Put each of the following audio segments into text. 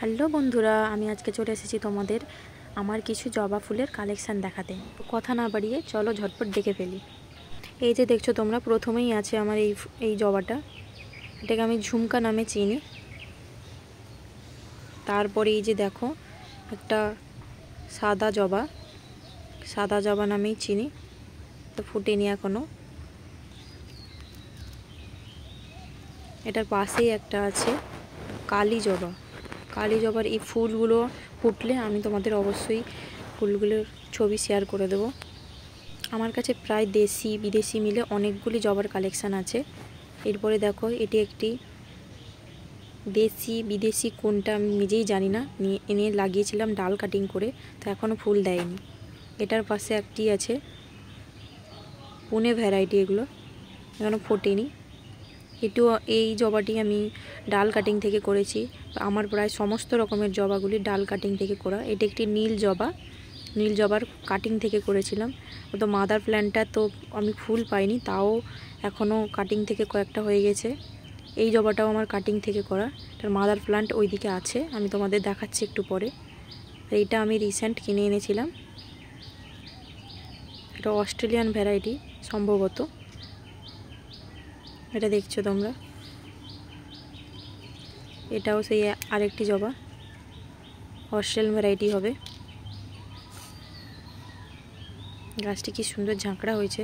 Hello বন্ধুরা, আমি আজকে চলে এসেছি তোমাদের আমার কিছু জবা ফুলের কালেকশান দেখাতে। কথা না বাড়িয়ে চলো ঝটপট দেখে ফেলি। এই যে দেখছো তোমরা, প্রথমেই আছে আমার এই জবাটা। এটাকে আমি ঝুমকা নামে চিনি। তারপরে এই যে দেখো একটা সাদা জবা নামেই চিনি, তো ফুটেনি এখনো। এটার পাশেই একটা আছে কালী জবার এই ফুলগুলো ফুটলে আমি তোমাদের অবশ্যই ফুলগুলোর ছবি শেয়ার করে দেব। আমার কাছে প্রায় দেশি বিদেশি মিলে অনেকগুলি জবার কালেকশান আছে। এরপরে দেখো এটি একটি দেশি বিদেশি কোনটা আমি নিজেই জানি না, এনে লাগিয়েছিলাম ডাল কাটিং করে, তো এখনও ফুল দেয়নি। এটার পাশে একটি আছে পুনে ভ্যারাইটি, এগুলো এখনও ফোটেনি। এই জবাটি আমি ডাল কাটিং থেকে করেছি। আমার প্রায় সমস্ত রকমের জবাগুলি ডাল কাটিং থেকে করা। এটি একটি নীল জবার কাটিং থেকে করেছিলাম। তো মাদার প্ল্যান্টটা তো আমি ফুল পাইনি, তাও এখনও কাটিং থেকে কয়েকটা হয়ে গেছে। এই জবাটাও আমার কাটিং থেকে করা। এটার মাদার প্ল্যান্ট ওইদিকে আছে, আমি তোমাদের দেখাচ্ছি একটু পরে। এইটা আমি রিসেন্ট কিনে এনেছিলাম। এটা অস্ট্রেলিয়ান ভ্যারাইটি সম্ভবত। এটা দেখছো তোমরা, এটাও সেই আরেকটি জবা, অস্ট্রেলিয়ান ভ্যারাইটি হবে। গাছটি কি সুন্দর ঝাঁকড়া হয়েছে।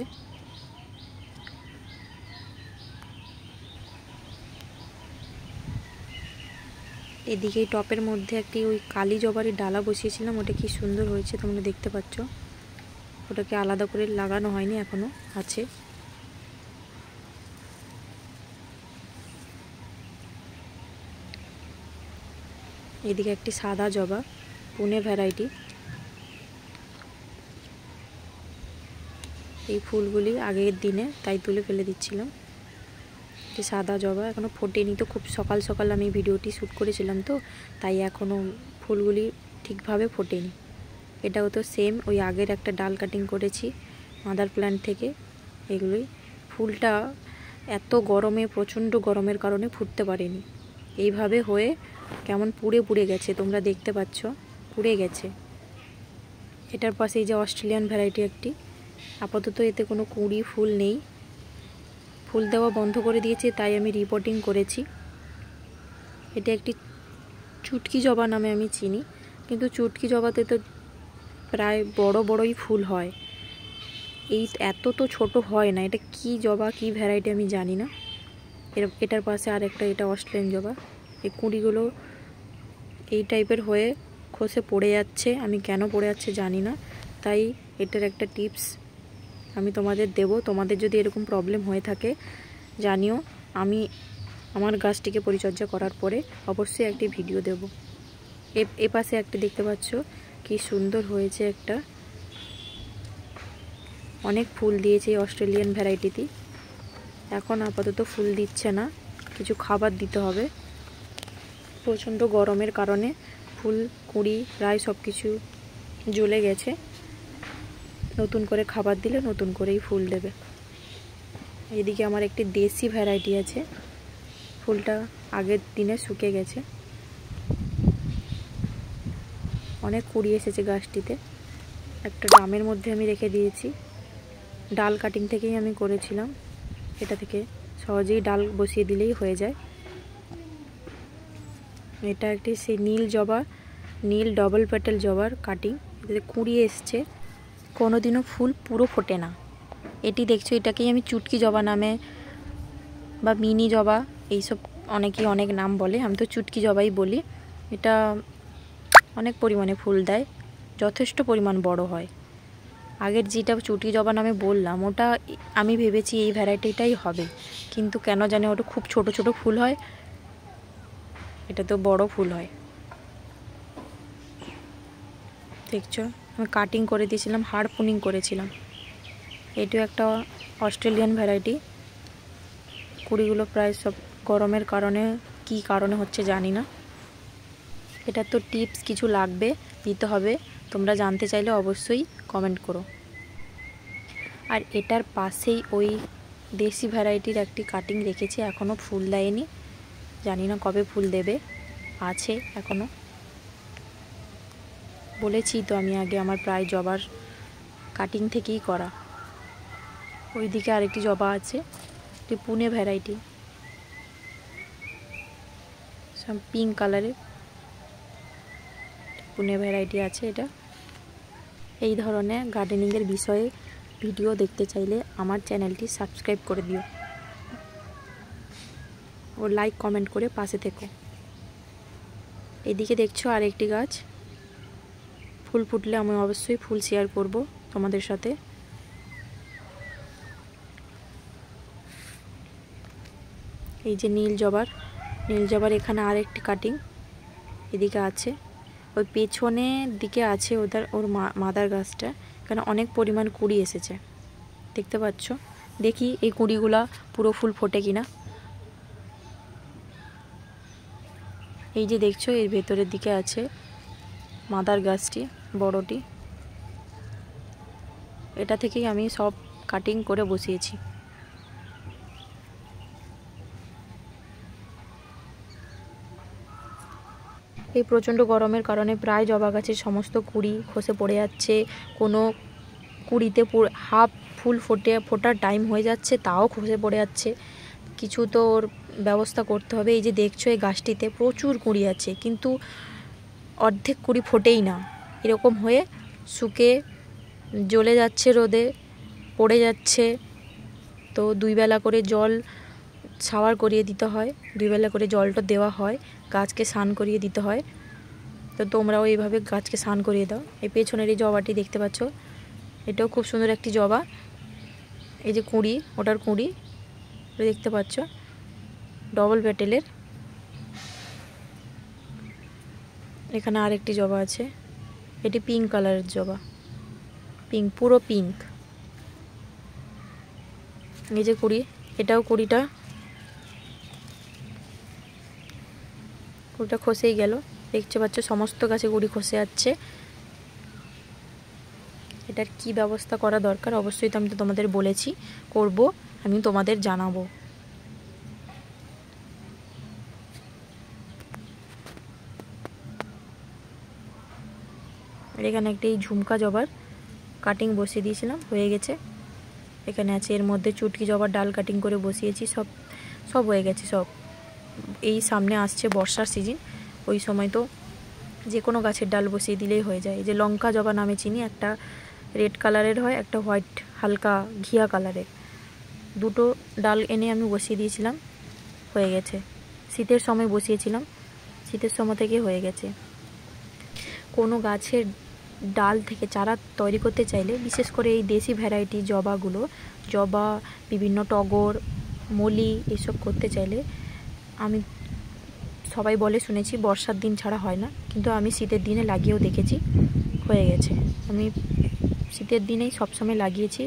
এদিকে টপের মধ্যে একটি ওই কালী জবারই ডালা বসিয়েছিলাম, ওটা কি সুন্দর হয়েছে তোমরা দেখতে পাচ্ছ। ওটাকে আলাদা করে লাগানো হয়নি, এখনো আছে। এদিকে একটি সাদা জবা, পুনে ভ্যারাইটি। এই ফুলগুলি আগের দিনে তাই তুলে ফেলে দিচ্ছিলাম। এটি সাদা জবা, এখনও ফোটেনি। তো খুব সকাল সকাল আমি ভিডিওটি শ্যুট করেছিলাম, তো তাই এখনও ফুলগুলি ঠিকভাবে ফোটেনি। এটাও তো সেম, ওই আগের একটা ডাল কাটিং করেছি মাদার প্ল্যান্ট থেকে। এগুলোই ফুলটা এত গরমে, প্রচণ্ড গরমের কারণে ফুটতে পারেনি। এইভাবে হয়ে কেমন পুড়ে গেছে, তোমরা দেখতে পাচ্ছ, পুড়ে গেছে। এটার পাশে এই যে অস্ট্রেলিয়ান ভ্যারাইটি একটি, আপাতত এতে কোনো কুঁড়ি ফুল নেই, ফুল দেওয়া বন্ধ করে দিয়েছে, তাই আমি রিপোর্টিং করেছি। এটা একটি চুটকি জবা নামে আমি চিনি, কিন্তু চুটকি জবাতে তো প্রায় বড়ই ফুল হয়, এত তো ছোট হয় না। এটা কি জবা, কি ভ্যারাইটি আমি জানি না। এটার পাশে আর একটা, এটা অস্ট্রেলিয়ান জবা। এই কুঁড়িগুলো এই টাইপের হয়ে খসে পড়ে যাচ্ছে, আমি কেন পড়ে যাচ্ছে জানি না। তাই এটার একটা টিপস আমি তোমাদের দেব। তোমাদের যদি এরকম প্রবলেম হয়ে থাকে জানিও, আমি আমার গাছটিকে পরিচর্যা করার পরে অবশ্যই একটি ভিডিও দেব। এ পাশে একটা দেখতে পাচ্ছ কি সুন্দর হয়েছে, একটা অনেক ফুল দিয়েছে এই অস্ট্রেলিয়ান ভ্যারাইটিতে। এখন আপাতত ফুল দিচ্ছে না, কিছু খাবার দিতে হবে। প্রচণ্ড গরমের কারণে ফুল কুঁড়ি প্রায় সব কিছু জ্বলে গেছে। নতুন করে খাবার দিলে নতুন করেই ফুল দেবে। এদিকে আমার একটি দেশি ভ্যারাইটি আছে, ফুলটা আগের দিনে শুকে গেছে। অনেক কুঁড়ি এসেছে গাছটিতে। একটা ড্রামের মধ্যে আমি রেখে দিয়েছি, ডাল কাটিং থেকেই আমি করেছিলাম। এটা থেকে সহজেই ডাল বসিয়ে দিলেই হয়ে যায়। এটা একটি সেই নীল ডবল পেটাল জবার কাটিং, এতে কুঁড়ি এসছে, কোনোদিনও ফুল পুরো ফোটে না। এটি দেখছো, এটাকেই আমি চুটকি জবা নামে বা মিনি জবা এইসব অনেকেই অনেক নাম বলে, আমি তো চুটকি জবাই বলি। এটা অনেক পরিমাণে ফুল দেয়, যথেষ্ট পরিমাণ বড় হয়। আগের যেটা চুটকি জবা নামে বললাম, ওটা আমি ভেবেছি এই ভ্যারাইটিটাই হবে, কিন্তু কেন জানি ওটা খুব ছোট ফুল হয়, এটা তো বড় ফুল হয়। দেখছো, আমি কাটিং করে দিয়েছিলাম, হাড় পুনিং করেছিলাম। এটিও একটা অস্ট্রেলিয়ান ভ্যারাইটি। কুড়িগুলো প্রায় সব গরমের কারণে, কি কারণে হচ্ছে জানি না। এটা তো টিপস কিছু লাগবে, দিতে হবে, তোমরা জানতে চাইলে অবশ্যই কমেন্ট করো। আর এটার পাশেই ওই দেশি ভ্যারাইটির একটি কাটিং রেখেছি, এখনও ফুল দেয়নি, জানি না কবে ফুল দেবে, আছে এখনও। বলেছি তো আমি আগে আমার প্রায় জবার কাটিং থেকেই করা। ওইদিকে আরেকটি জবা আছে, এটি পুনে ভ্যারাইটি, সব পিঙ্ক কালারের পুনে ভ্যারাইটি আছে। এটা এই ধরনের গার্ডেনিংয়ের বিষয়ে ভিডিও দেখতে চাইলে আমার চ্যানেলটি সাবস্ক্রাইব করে দিও ও লাইক কমেন্ট করে পাশে থেকো। এদিকে দেখছো আরেকটি গাছ, ফুল ফুটলে আমি অবশ্যই ফুল শেয়ার করব তোমাদের সাথে। এই যে নীল জবার এখানে আরেকটি কাটিং এদিকে আছে, ওই পেছনের দিকে আছে ওর মাদার গাছটা। এখানে অনেক পরিমাণ কুড়ি এসেছে দেখতে পাচ্ছ। দেখি এই কুড়িগুলা পুরো ফুল ফোটে কিনা। এই যে দেখছো এর ভেতরের দিকে আছে মাদার গাছটি, বড়টি। এটা থেকেই আমি সব কাটিং করে বসিয়েছি। এই প্রচণ্ড গরমের কারণে প্রায় জবা গাছের সমস্ত কুড়ি খসে পড়ে যাচ্ছে। কোনো কুড়িতে হাফ ফুল ফোটার টাইম হয়ে যাচ্ছে, তাও খসে পড়ে যাচ্ছে। কিছু তো ওর ব্যবস্থা করতে হবে। এই যে দেখছো এই গাছটিতে প্রচুর কুড়ি আছে, কিন্তু অর্ধেক কুড়ি ফোটেই না। এরকম হয়ে শুকে জ্বলে যাচ্ছে, রোদে পড়ে যাচ্ছে। তো 2 বেলা করে জল শাওয়ার করিয়ে দিতে হয়, 2 বেলা করে জলটা দেওয়া হয়, গাছকে স্নান করিয়ে দিতে হয়। তো তোমরাও এইভাবে গাছকে স্নান করিয়ে দাও। এই পেছনের এই জবাটি দেখতে পাচ্ছ, এটাও খুব সুন্দর একটি জবা। এই যে কুঁড়ি, ওটার কুঁড়ি দেখতে পাচ্ছ, ডবল পেটেলের। এখানে আরেকটি জবা আছে, এটি পিঙ্ক কালারের জবা, পিঙ্ক, পুরো পিঙ্ক। এই যে কুঁড়ি, এটাও কুঁড়িটা খসেই গেল। দেখতে পাচ্ছ সমস্ত গাছে কুঁড়ি খসে যাচ্ছে। এটার কি ব্যবস্থা করা দরকার অবশ্যই তো আমি তো তোমাদের বলেছি, করব, আমি তোমাদের জানাবো। এখানে একটি ঝুমকা জবার কাটিং বসিয়ে দিয়েছিলাম, হয়ে গেছে। এখানে আছে এর মধ্যে চুটকি জবার ডাল কাটিং করে বসিয়েছি, সব হয়ে গেছে সব। এই সামনে আসছে বর্ষার সিজন, ওই সময় তো যে কোনো গাছের ডাল বসিয়ে দিলেই হয়ে যায়। এই যে লঙ্কা জবা নামে চিনি, একটা রেড কালারের হয়, একটা হোয়াইট হালকা ঘিয়া কালারের, দুটো ডাল এনে আমি বসিয়ে দিয়েছিলাম, হয়ে গেছে। শীতের সময় বসিয়েছিলাম, শীতের সময় থেকে হয়ে গেছে। কোনো গাছের ডাল থেকে চারা তৈরি করতে চাইলে, বিশেষ করে এই দেশি ভ্যারাইটি জবাগুলো, জবা, বিভিন্ন টগর, মলি, এসব করতে চাইলে আমি সবাই বলে শুনেছি বর্ষার দিন ছাড়া হয় না, কিন্তু আমি শীতের দিনে লাগিয়েও দেখেছি, হয়ে গেছে। আমি শীতের দিনেই সবসময় লাগিয়েছি,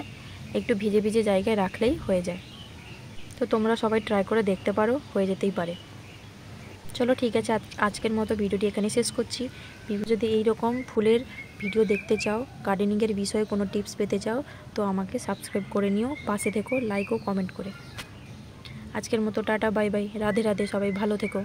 একটু ভিজে ভিজে জায়গায় রাখলেই হয়ে যায়। তো তোমরা সবাই ট্রাই করে দেখতে পারো, হয়ে যেতেই পারে। চলো ঠিক আছে, আজকের মতো ভিডিওটি এখানে শেষ করছি। যদি এইরকম ফুলের ভিডিও দেখতে চাও, গার্ডেনিংয়ের বিষয়ে কোনো টিপস পেতে চাও, তো আমাকে সাবস্ক্রাইব করে নিও, পাশে থেকো, লাইক ও কমেন্ট করে। আজকের মতো tata, bye bye, Radhe Radhe, সবাই ভালো থেকো।